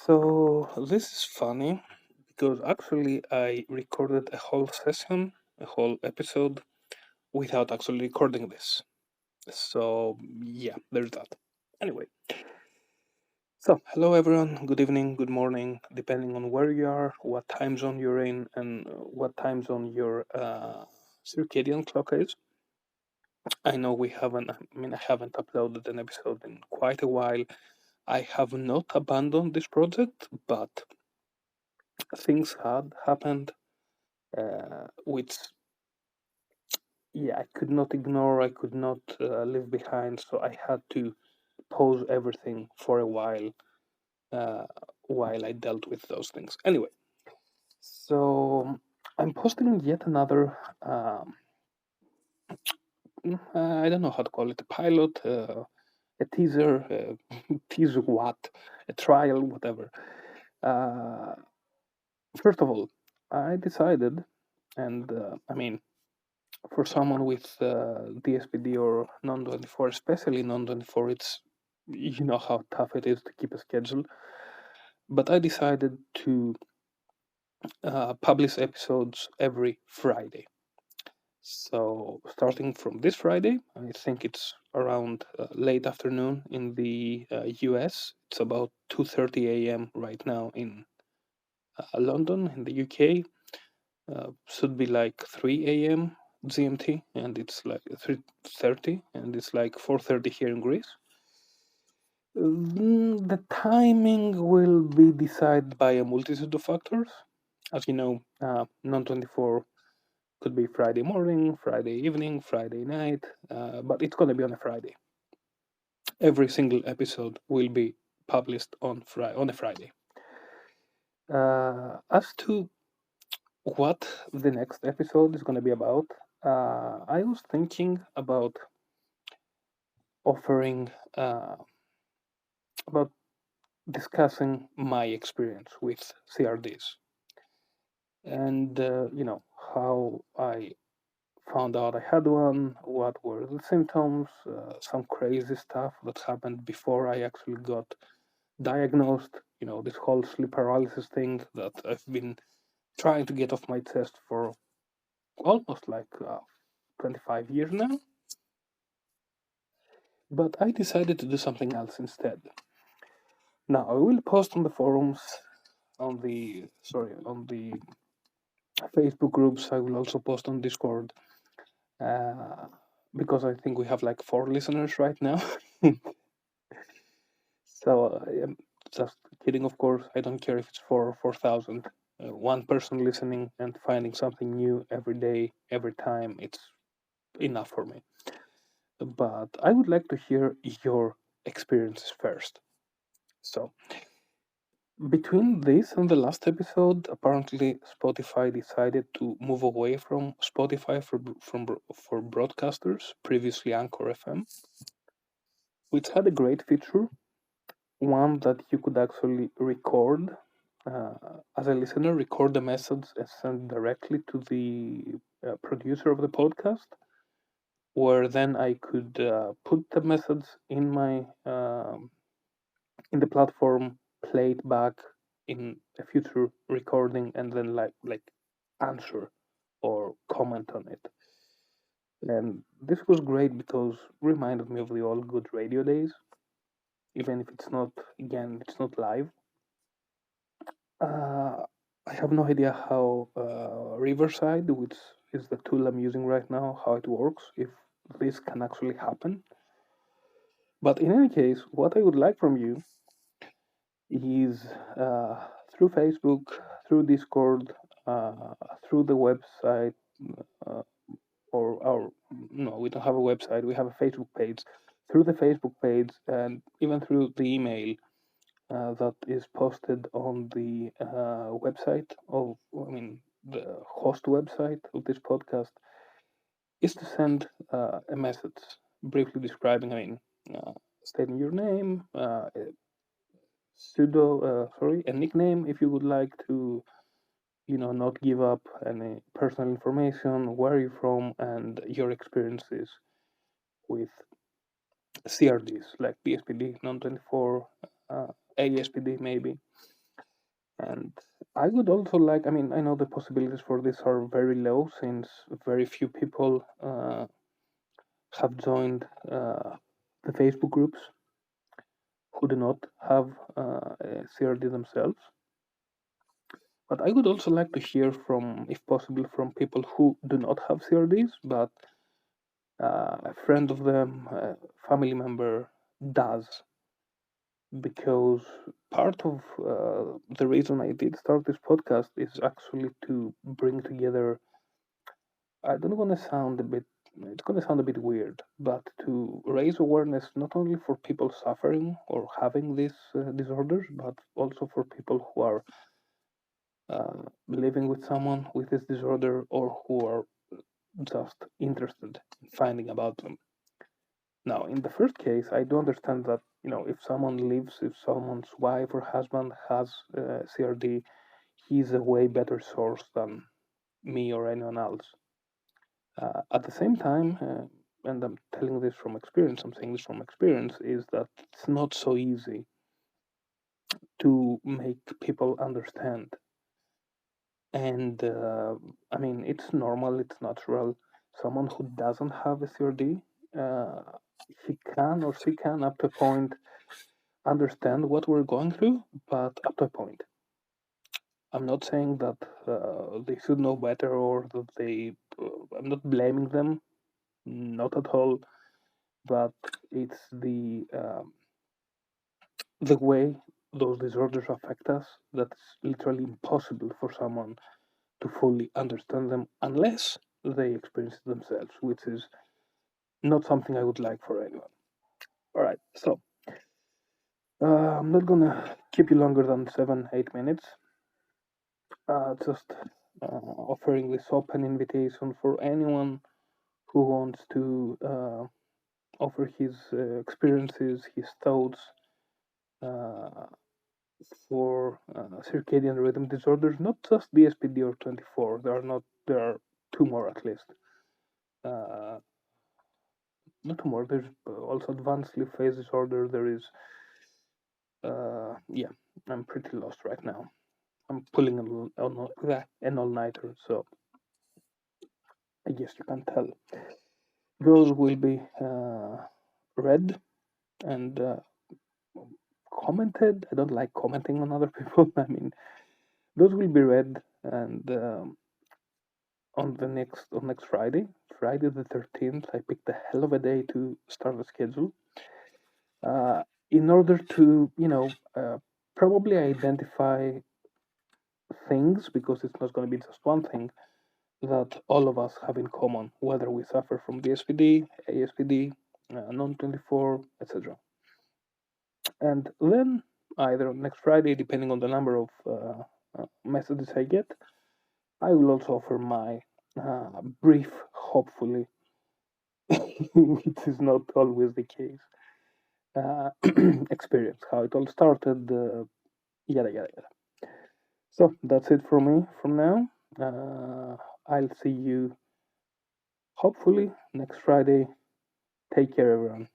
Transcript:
So this is funny because actually I recorded a whole session, a whole episode without actually recording this. So yeah, there's that. Anyway, so hello everyone, good evening, good morning, depending on where you are, what time zone you're in, and what time zone your circadian clock is. I know I haven't uploaded an episode in quite a while. I have not abandoned this project, but things had happened which I could not ignore, I could not leave behind, so I had to pause everything for a uh, while I dealt with those things. Anyway, so I'm posting yet another, I don't know how to call it, a pilot, a teaser, teaser what, a trial, whatever. Uh, First of all, I decided, and for someone with DSPD or non-24, especially non-24, you know how tough it is to keep a schedule. But I decided to publish episodes every Friday. So starting from this Friday, I think it's around late afternoon in the US. It's about 2:30 a.m. right now in London, in the UK. Should be like 3 a.m. GMT, and it's like 3:30, and it's like 4:30 here in Greece. The timing will be decided by a multitude of factors. As you know, non-24 could be Friday morning, Friday evening, Friday night, but it's going to be on a Friday. Every single episode will be published on a Friday. As to what the next episode is going to be about, I was thinking about offering, about discussing my experience with CRDs and, how I found out I had one, what were the symptoms, some crazy stuff that happened before I actually got diagnosed, this whole sleep paralysis thing that I've been trying to get off my chest for almost like 25 years now. But I decided to do something else instead. Now I will post on the forums, on the Facebook groups. I will also post on Discord, uh, because I think we have like 4 listeners right now. So I'm just kidding, of course. I don't care if it's 4,000. One person listening and finding something new every day, every time, it's enough for me. But I would like to hear your experiences first. So, between this and the last episode, apparently Spotify decided to move away from Spotify for broadcasters, previously Anchor FM, which had a great feature, one that you could actually record as a listener, record the message and send directly to the producer of the podcast, where then I could put the message in the platform, play it back in a future recording, and then like answer or comment on it. And this was great because reminded me of the old good radio days, even if it's not live. Uh, I have no idea how Riverside, which is the tool I'm using right now, how it works, if this can actually happen. But in any case, what I would like from you is through Facebook, through Discord, uh, through the website, uh, or our no, we don't have a website. We have a Facebook page. Through the Facebook page, and even through the email that is posted on the website of, the host website of this podcast, is to send a message briefly describing, stating your name, a nickname if you would like to, not give up any personal information, where you're from, and your experiences with CRDs like DSPD, non-24, ASPD maybe. And I would also like, I mean, I know the possibilities for this are very low since very few people have joined the Facebook groups who do not have a CRD themselves. But I would also like to hear from, if possible, from people who do not have CRDs, but a friend of them, a family member does. Because part of the reason I did start this podcast is actually to bring together. I don't want to sound a bit. It's going to sound a bit weird, but to raise awareness not only for people suffering or having these disorders, but also for people who are living with someone with this disorder or who are just interested in finding about them. Now, in the first case, I do understand that if someone lives, if someone's wife or husband has CRD, he's a way better source than me or anyone else. At the same time, and I'm telling this from experience, I'm saying this from experience, is that it's not so easy to make people understand. And I mean, it's normal, it's natural. Someone who doesn't have a CRD, uh, he can or she can, up to a point, understand what we're going through, but up to a point. I'm not saying that they should know better or that they. I'm not blaming them, not at all. But it's the way those disorders affect us that's literally impossible for someone to fully understand them unless they experience it themselves, which is not something I would like for anyone. All right, so I'm not gonna keep you longer than 7, 8 minutes. Just offering this open invitation for anyone who wants to offer his experiences, his thoughts uh, for circadian rhythm disorders, not just DSPD or 24. There are not. There are two more at least. Uh, Not two more. There's also advanced sleep phase disorder. There is. Yeah, I'm pretty lost right now. I'm pulling an all-nighter, so I guess you can tell. Those will be read and commented. I don't like commenting on other people. I mean, those will be read and on next Friday, Friday the 13th. I picked a hell of a day to start the schedule. Uh, in order to probably identify things, because it's not going to be just one thing that all of us have in common, whether we suffer from DSPD, ASPD, non-24, etc. And then either next Friday, depending on the number of messages I get, I will also offer my brief, hopefully, which is not always the case, experience, how it all started, yada yada yada. So that's it from me from now. I'll see you hopefully next Friday. Take care, everyone.